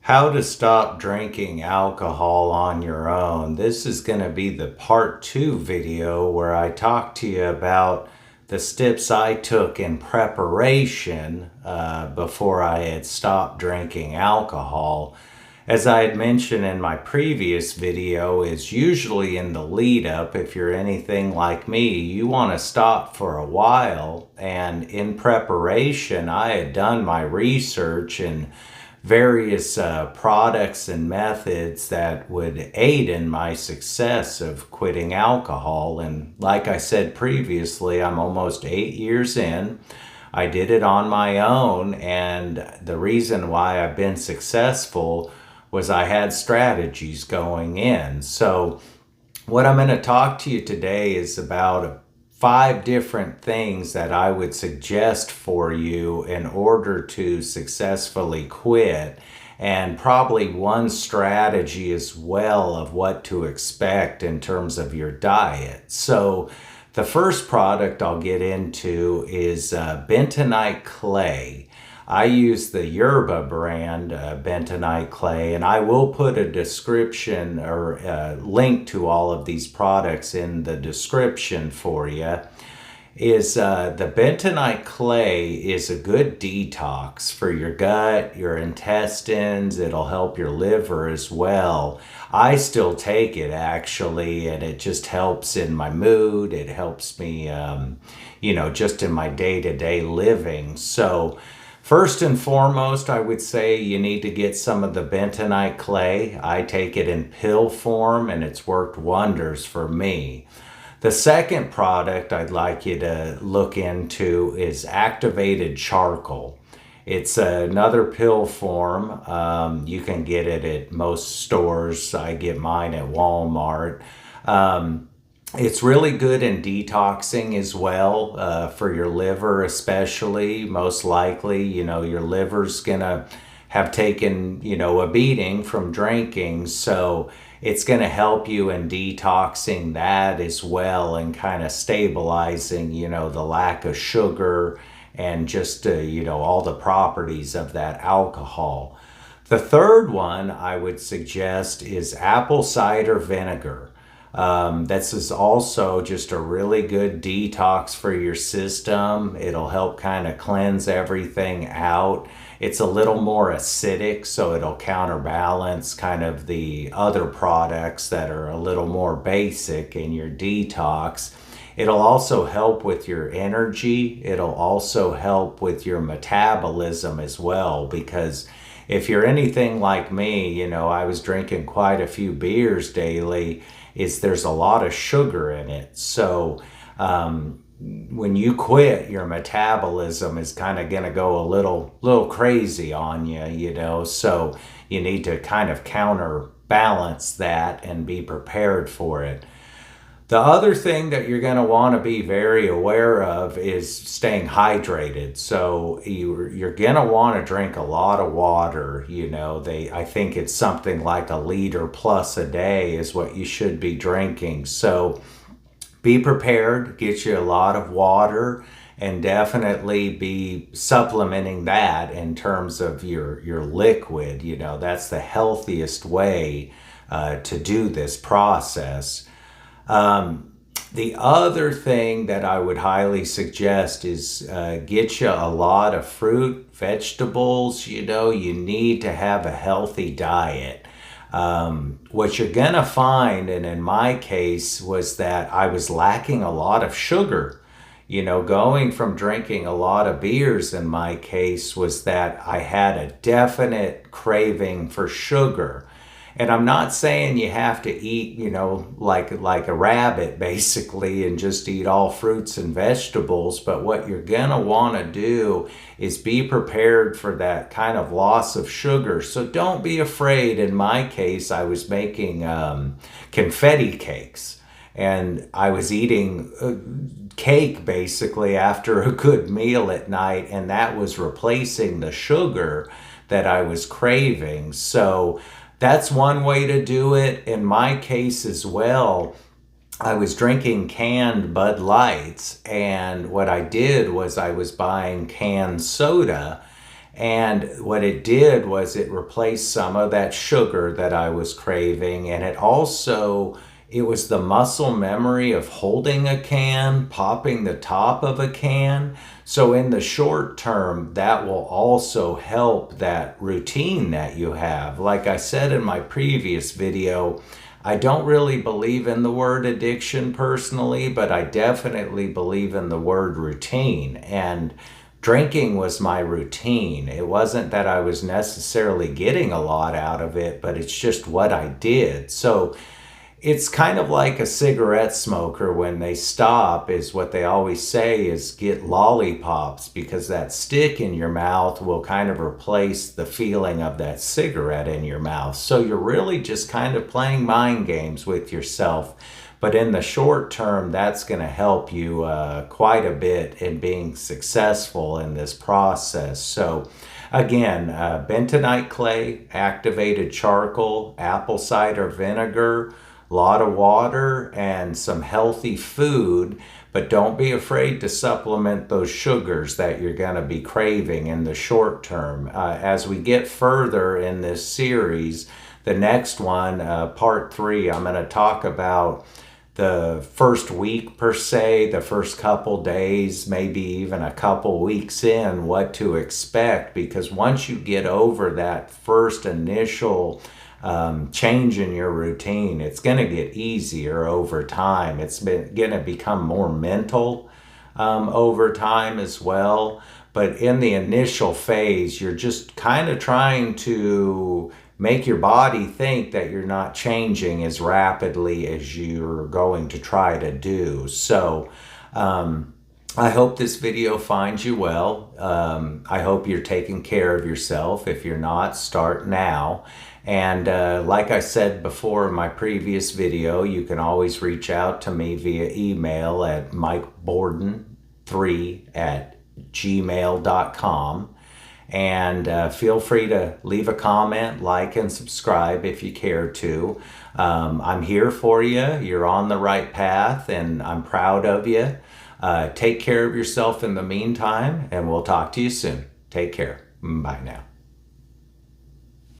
How to stop drinking alcohol on your own. This is going to be the part 2 video where I talk to you about the steps I took in preparation before I had stopped drinking alcohol. As I had mentioned in my previous video, is usually in the lead up. If you're anything like me, you want to stop for a while, and in preparation I had done my research and various products and methods that would aid in my success of quitting alcohol. And like I said previously, I'm almost 8 years in. I did it on my own, and the reason why I've been successful was I had strategies going in. So what I'm going to talk to you today is about 5 different things that I would suggest for you in order to successfully quit, and probably one strategy as well of what to expect in terms of your diet. So the first product I'll get into is bentonite clay. I use the Yerba brand bentonite clay, and I will put a description or a link to all of these products in the description for you. The bentonite clay is a good detox for your gut, your intestines. It'll help your liver as well. I still take it actually, and it just helps in my mood. It helps me, just in my day-to-day living. So first and foremost, I would say you need to get some of the bentonite clay. I take it in pill form, and it's worked wonders for me. The second product I'd like you to look into is activated charcoal. It's another pill form. You can get it at most stores. I get mine at Walmart. It's really good in detoxing as well, for your liver especially. Most likely, your liver's gonna have taken, a beating from drinking. So it's gonna help you in detoxing that as well, and kind of stabilizing, the lack of sugar and just, all the properties of that alcohol. The third one I would suggest is apple cider vinegar. This is also just a really good detox for your system. It'll help kind of cleanse everything out. It's a little more acidic, so it'll counterbalance kind of the other products that are a little more basic in your detox. It'll also help with your energy. It'll also help with your metabolism as well, because if you're anything like me, I was drinking quite a few beers daily. There's a lot of sugar in it. So when you quit, your metabolism is kind of going to go a little crazy on you, so you need to kind of counterbalance that and be prepared for it. The other thing that you're going to want to be very aware of is staying hydrated. So you're going to want to drink a lot of water. I think it's something like 1 liter plus a day is what you should be drinking. So be prepared, get you a lot of water, and definitely be supplementing that in terms of your liquid. That's the healthiest way to do this process. The other thing that I would highly suggest is get you a lot of fruit, vegetables. You need to have a healthy diet. What you're gonna find, and in my case, was that I was lacking a lot of sugar. Going from drinking a lot of beers in my case was that I had a definite craving for sugar. And I'm not saying you have to eat, like a rabbit basically, and just eat all fruits and vegetables. But what you're gonna want to do is be prepared for that kind of loss of sugar. So don't be afraid. In my case, I was making confetti cakes, and I was eating cake basically after a good meal at night, and that was replacing the sugar that I was craving. So that's one way to do it. In my case as well, I was drinking canned Bud Lights, and what I did was I was buying canned soda, And what it did was it replaced some of that sugar that I was craving. And it was the muscle memory of holding a can, popping the top of a can. So in the short term, that will also help that routine that you have. Like I said in my previous video, I don't really believe in the word addiction personally, but I definitely believe in the word routine. And drinking was my routine. It wasn't that I was necessarily getting a lot out of it, but it's just what I did. So it's kind of like a cigarette smoker when they stop, is what they always say is get lollipops, because that stick in your mouth will kind of replace the feeling of that cigarette in your mouth. So you're really just kind of playing mind games with yourself. But in the short term, that's going to help you quite a bit in being successful in this process. So again, bentonite clay, activated charcoal, apple cider vinegar, a lot of water, and some healthy food. But don't be afraid to supplement those sugars that you're going to be craving in the short term. As we get further in this series, the next one, part 3, I'm going to talk about the first week per se, the first couple days, maybe even a couple weeks in, what to expect. Because once you get over that first initial change in your routine, it's going to get easier over time. It's going to become more mental over time as well. But in the initial phase, you're just kind of trying to make your body think that you're not changing as rapidly as you're going to try to do. So I hope this video finds you well. I hope you're taking care of yourself. If you're not, start now. And like I said before in my previous video, you can always reach out to me via email at mikeborden3@gmail.com. And feel free to leave a comment, like, and subscribe if you care to. I'm here for you. You're on the right path, and I'm proud of you. Take care of yourself in the meantime, and we'll talk to you soon. Take care. Bye now.